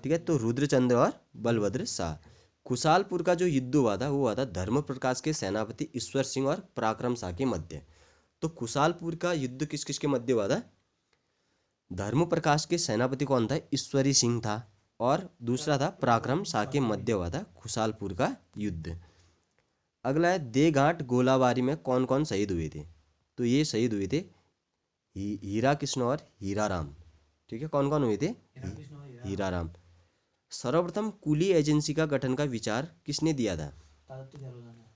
ठीक है, तो रुद्रचंद और बलभद्र शाह। खुशालपुर का जो युद्ध हुआ था वो हुआ था धर्म प्रकाश के सेनापति ईश्वर सिंह और पराक्रम शाह के मध्य। तो खुशालपुर का युद्ध किस किस के मध्य हुआ था? धर्म प्रकाश के सेनापति कौन था? ईश्वरी सिंह था। और दूसरा था पराक्रम शाह के मध्य हुआ था खुशालपुर का युद्ध। अगला है देघाट गोलाबारी में कौन कौन शहीद हुए थे? तो ये शहीद हुए थे हीरा कृष्ण और हीरा राम। ठीक है, कौन कौन हुए थे? हीरा राम। सर्वप्रथम कुली एजेंसी का गठन का विचार किसने दिया था?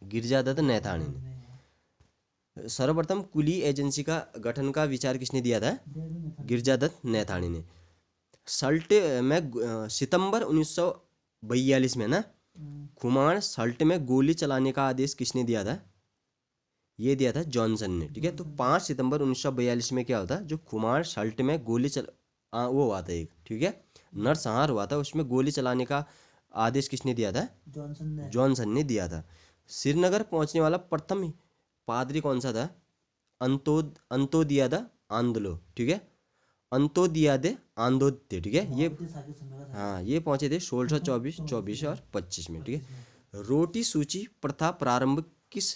गिरजादत्त नैथानी ने। सर्वप्रथम कुली एजेंसी का गठन का विचार किसने दिया था? गिरजादत्त नैथानी ने। सल्ट में सितंबर 1942 में ना खुमाण सल्ट में गोली चलाने का आदेश किसने दिया था? ये दिया था जॉनसन ने। ठीक है, तो 5 सितंबर 1942 में क्या होता? जो खुमाण सल्ट में गोली वो हुआ था एक, ठीक है, नरसंहार हुआ था, उसमें गोली चलाने का आदेश किसने दिया था? जॉनसन ने दिया था। श्रीनगर पहुंचने वाला प्रथम पादरी कौन सा था? अंतोदियाद आंदोलो। ठीक है, अंतोदियाद आंदोत्य। ठीक है, ये हाँ ये पहुंचे थे 1624, 24 और 25 में। ठीक है, रोटी सूची प्रथा प्रारंभ किस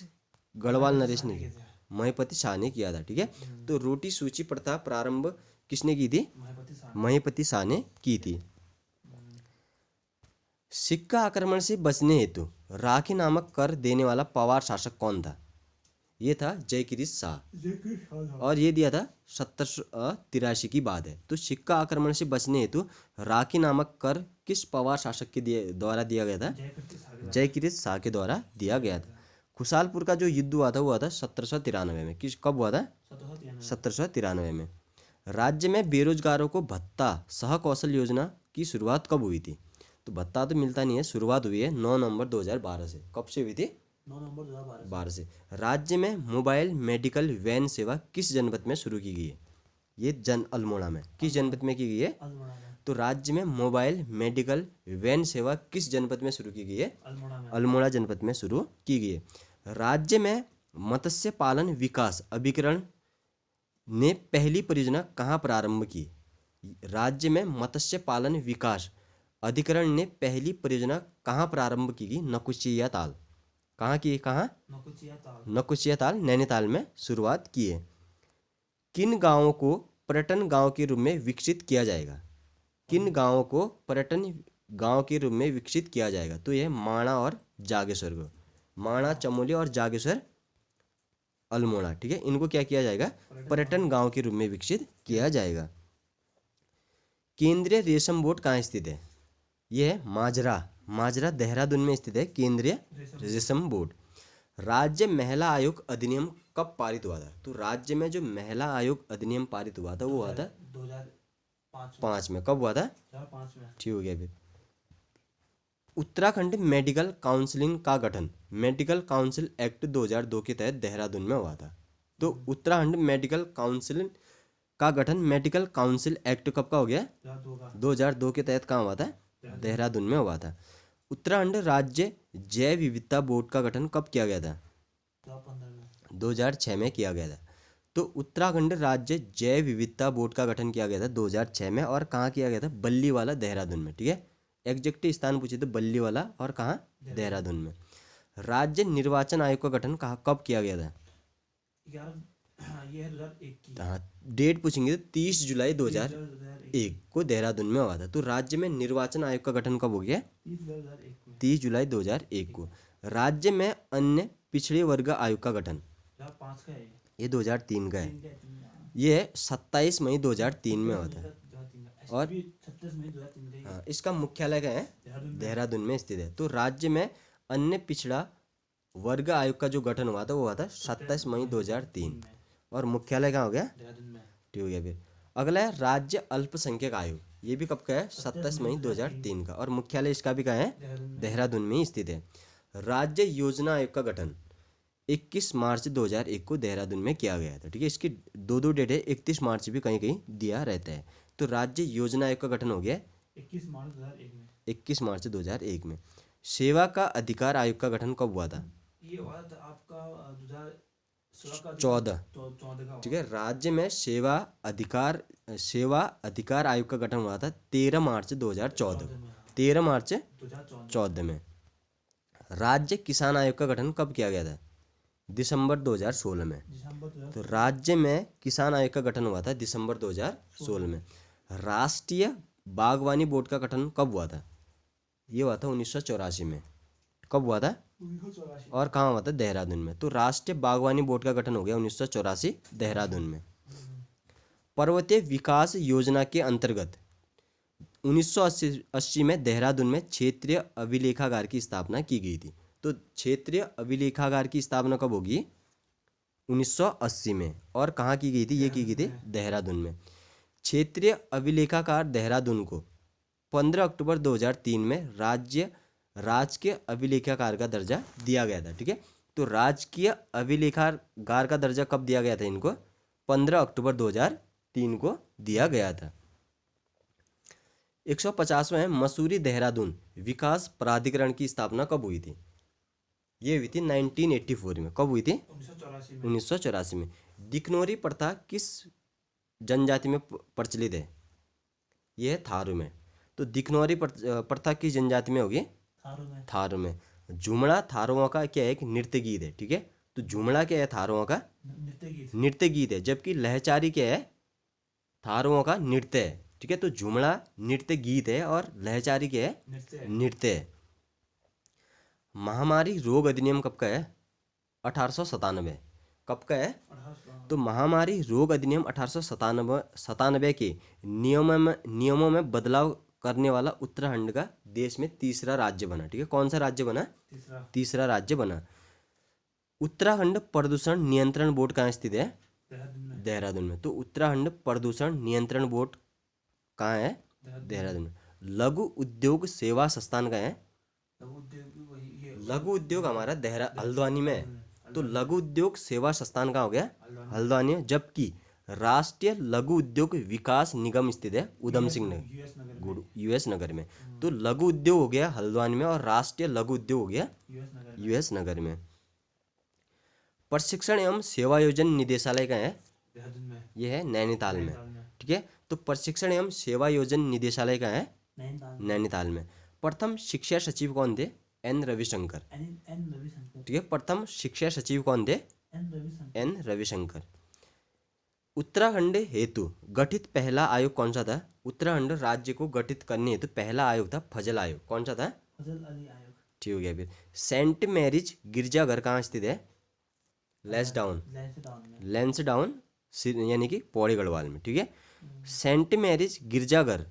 गढ़वाल नरेश ने किया? महिपति शाह ने किया था। ठीक है, तो रोटी सूची प्रथा प्रारंभ किसने की थी? महिपति शाह ने की थी। सिक्का आक्रमण से बचने हेतु राखी नामक कर देने वाला पवार शासक कौन था? ये था जयकिरीट शाह और ये दिया था 1783 की बात है। तो सिक्का आक्रमण से बचने हेतु राखी नामक कर किस पवार शासक के द्वारा दिया गया था? जयकिरीट शाह के द्वारा दिया गया था। खुशालपुर का जो युद्ध हुआ था वो हुआ था 1793 में। कब हुआ था? 1793 में। राज्य में बेरोजगारों को भत्ता सह कौशल योजना की शुरुआत कब हुई थी? तो भत्ता तो मिलता नहीं है, शुरुआत हुई है 9 नवंबर 2012 से। कब से हुई थी? 9 नवंबर 2012 से। राज्य में मोबाइल मेडिकल वैन सेवा किस जनपद में शुरू की गई है? ये अल्मोड़ा में। किस जनपद में की गई है? अल्मोड़ा में। तो राज्य में मोबाइल मेडिकल वैन सेवा किस जनपद में शुरू की गई है? अल्मोड़ा में। अल्मोड़ा जनपद में शुरू की गई है। राज्य में मत्स्य पालन विकास अभिकरण ने पहली परियोजना कहाँ प्रारंभ की? राज्य में मत्स्य पालन विकास अधिकरण ने पहली परियोजना कहाँ प्रारंभ की गई? नकुचिया ताल। कहाँ की? कहाँ? नकुचिया ताल नैनीताल में शुरुआत की है। किन गांवों को पर्यटन गांव के रूप में विकसित किया जाएगा? किन गांवों को पर्यटन गांव के रूप में विकसित किया जाएगा? तो यह माणा और जागेश्वर को, माणा, चमोली और जागेश्वर अल्मोड़ा, ठीक है, इनको क्या किया जाएगा? पर्यटन गांव के रूप में विकसित किया जाएगा। केंद्रीय रेशम बोर्ड कहाँ स्थित है? यह है माजरा देहरादून में स्थित है केंद्रीय रेशम बोर्ड। राज्य महिला आयोग अधिनियम कब पारित हुआ था? तो राज्य में जो महिला आयोग अधिनियम पारित हुआ था वो हुआ था 2005 में। कब हुआ था? 2005 में। ठीक हो गया। फिर उत्तराखंड मेडिकल काउंसिलिंग का गठन मेडिकल काउंसिल एक्ट 2002 के तहत देहरादून में हुआ था। तो उत्तराखंड मेडिकल काउंसिल का गठन मेडिकल काउंसिल एक्ट कब का हो गया? 2002 के तहत कहाँ हुआ था? देहरादून में हुआ था। उत्तराखंड राज्य जैव विविधता बोर्ड का गठन कब किया गया था? 2006 में किया गया था। तो उत्तराखंड राज्य जैव विविधता बोर्ड का गठन किया गया था 2006 में। और कहाँ किया गया था? बल्लीवाला देहरादून में, ठीक है। एग्जैक्ट स्थान पूछे तो बल्लीवाला और कहाँ? देहरादून में। राज्य निर्वाचन आयोग का गठन कब किया गया था? ये 2001 की। हाँ, डेट पूछेंगे तो 30 जुलाई 2001 को देहरादून में हुआ था। तो राज्य में निर्वाचन आयोग का गठन कब हो गया? 30 जुलाई 2001 को। राज्य में अन्य पिछड़े वर्ग आयोग का गठन 2005 का है। ये 2003 का है। ये 27 मई 2003 में हुआ था। और 26 मई 2003 हाँ, इसका मुख्यालय क्या है? देहरादून में स्थित है। तो राज्य में अन्य पिछड़ा वर्ग आयोग का जो गठन हुआ था वो हुआ था 27 मई 2003 और मुख्यालय कहाँ हो गया? देहरादून में। ठीक हो गया। फिर अगला है राज्य अल्पसंख्यक आयोग। ये भी कब का है? 27 मई 2003 का और मुख्यालय इसका भी कहाँ है? देहरादून में ही स्थित है। राज्य योजना आयोग का गठन 21 मार्च 2001 को देहरादून में किया गया था, ठीक है। इसकी दो डेट है, 31 मार्च भी कहीं कहीं दिया रहता है। तो राज्य योजना आयोग का गठन हो गया 21 मार्च 2001 में। 21 मार्च 2001 में। सेवा का अधिकार आयोग का गठन कब हुआ था? ये हुआ था आपका 2014, का। ठीक है। राज्य में सेवा अधिकार आयोग का गठन हुआ था 13 मार्च 2014, 13 मार्च 2014 में। राज्य किसान आयोग का गठन कब किया गया था? दिसंबर 2016 में। तो राज्य में किसान आयोग का गठन हुआ था दिसंबर 2016 में। राष्ट्रीय बागवानी बोर्ड का गठन कब हुआ था? ये हुआ था 1984 में। कब हुआ था? 1984। और कहाँ हुआ था? देहरादून में। तो राष्ट्रीय बागवानी बोर्ड का गठन हो गया 1984 देहरादून में। पर्वतीय विकास योजना के अंतर्गत 1980 में देहरादून में क्षेत्रीय अभिलेखागार की स्थापना की गई थी। तो क्षेत्रीय अभिलेखागार की स्थापना कब होगी? 1980 में। और कहाँ की गई थी? ये की गई थी देहरादून में। क्षेत्रीय अभिलेखागार देहरादून को 15 अक्टूबर 2003 में राजकीय अभिलेखागार का दर्जा दिया गया था, ठीक है। तो राजकीय अभिलेखागार का दर्जा कब दिया गया था इनको? 15 अक्टूबर 2003 को दिया गया था। 150वें मसूरी देहरादून विकास प्राधिकरण की स्थापना कब हुई थी? ये हुई थी 1984 में। कब हुई थी? 1984 में। दिखनौरी प्रथा किस जनजाति में प्रचलित है? यह है थारू में। तो दिखनौरी प्रथा किस जनजाति में होगी? थारू में। झूमड़ा थारुओं का क्या है? एक नृत्य गीत है, ठीक है। तो झूमड़ा क्या है? थारुओं का नृत्य गीत है। जबकि लहचारी क्या है? थारुओं का नृत्य है, ठीक है। तो झूमड़ा नृत्य गीत है और लहचारी क्या है? नृत्य है। महामारी रोग अधिनियम कब का है? 1897। कब का है? 18 तो महामारी रोग अधिनियम 1897 के नियमों में बदलाव करने वाला उत्तराखंड का देश में तीसरा राज्य बना। ठीक है, कौन सा राज्य बना? तीसरा तीसरा राज्य बना। उत्तराखंड प्रदूषण नियंत्रण बोर्ड कहाँ स्थित है? देहरादून में। देहरादून में। तो उत्तराखंड प्रदूषण नियंत्रण बोर्ड कहाँ है? देहरादून में। लघु उद्योग सेवा संस्थान कहाँ है? लघु उद्योग भी वही ये लघु उद्योग हमारा हल्द्वानी में है। तो लघु उद्योग सेवा संस्थान कहाँ हो गया? हल्द्वानी में। जबकि राष्ट्रीय लघु उद्योग विकास निगम स्थित है उधम सिंह नगर, यूएस नगर में। यूएस नगर में। तो लघु उद्योग हो गया हल्द्वानी में और राष्ट्रीय लघु उद्योग हो गया यूएस नगर में। यूएस नगर में। प्रशिक्षण एवं सेवा योजन निदेशालय का है? देहरादून में। यह है नैनीताल में। नैनीताल में। ठीक है, तो प्रशिक्षण एवं सेवा योजन निदेशालय का है? नैनीताल में। नैनीताल में। प्रथम शिक्षा सचिव कौन थे? एन रविशंकर। एन रविशंकर। ठीक है, प्रथम शिक्षा सचिव कौन थे? एन रविशंकर। एन रविशंकर। उत्तराखंड हेतु गठित पहला आयोग कौन सा था? उत्तराखंड राज्य को गठित करने हेतु पहला आयोग था फजल आयोग। कौन सा था? फजल अली आयोग। ठीक हो गया। फिर सेंट मैरिज गिरजाघर कहाँ स्थित है? लैंसडाउन में। लैंसडाउन यानी कि पौड़ी गढ़वाल में। ठीक है, सेंट मैरिज गिरजाघर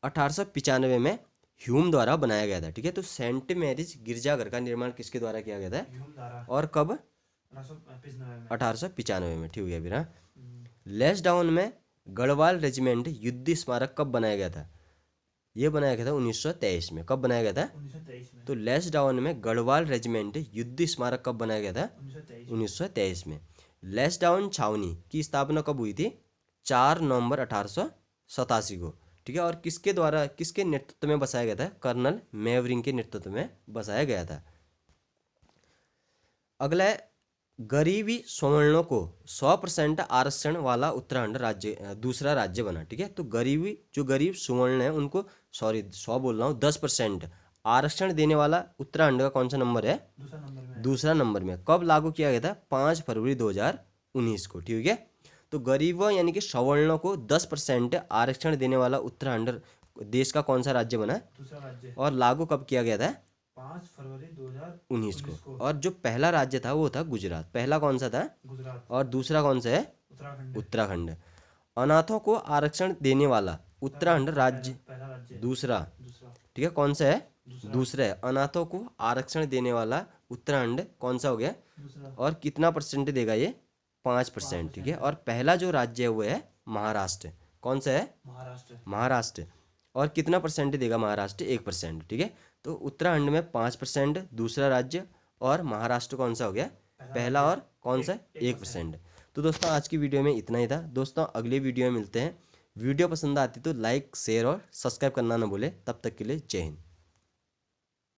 1895 में ह्यूम द्वारा बनाया गया था। ठीक है, तो सेंट मैरिज गिरजाघर का निर्माण किसके द्वारा किया गया था ह्यूम द्वारा और कब? 1895 में। 1895 में। ठीक हो गया। फिर हाँ, लैंसडाउन में गढ़वाल रेजिमेंट युद्ध स्मारक कब बनाया गया था? ये बनाया गया था 1923 में। कब बनाया गया था? 1923 में। तो लैंसडाउन में गढ़वाल रेजिमेंट युद्ध स्मारक कब बनाया गया था? 1923 में। लैंसडाउन छावनी की स्थापना कब हुई थी? 4 नवंबर 1887 को। ठीक है, और किसके द्वारा, किसके नेतृत्व में बसाया गया था? कर्नल मेवरिंग के नेतृत्व में बसाया गया था। अगला है, गरीबी सवर्णों को 100% आरक्षण वाला उत्तराखंड राज्य दूसरा राज्य बना। ठीक है, तो गरीबी जो गरीब सवर्ण है उनको 100 बोल रहा हूँ 10% आरक्षण देने वाला उत्तराखंड का कौन सा नंबर है? दूसरा नंबर में। दूसरा नंबर में। कब लागू किया गया था? 5 फरवरी 2019 को। ठीक है, तो गरीबों यानी कि सवर्णों को 10% आरक्षण देने वाला उत्तराखंड देश का कौन सा राज्य बना? दूसरा राज्य। और लागू कब किया गया था? 5 फरवरी 2019 को। और जो पहला राज्य था वो था गुजरात। पहला कौन सा था? गुजरात। और दूसरा कौन सा है? उत्तराखंड। उत्तराखंड। अनाथों को आरक्षण देने वाला उत्तराखंड राज्य पहला राज्य। दूसरा। दूसरा। ठीक है, कौन सा है? दूसरा है। अनाथों को आरक्षण देने वाला उत्तराखंड कौन सा हो गया? दूसरा। और कितना परसेंट देगा ये? 5%। ठीक है, और पहला जो राज्य है वो है महाराष्ट्र। कौन सा है? महाराष्ट्र। महाराष्ट्र। और कितना परसेंट देगा महाराष्ट्र? 1%। ठीक है, तो उत्तराखंड में 5%, दूसरा राज्य, और महाराष्ट्र कौन सा हो गया? पहला, और कौन सा? 1%। तो दोस्तों आज की वीडियो में इतना ही था। दोस्तों अगले वीडियो में मिलते हैं। वीडियो पसंद आती तो लाइक, शेयर और सब्सक्राइब करना ना भूले। तब तक के लिए जय हिंद।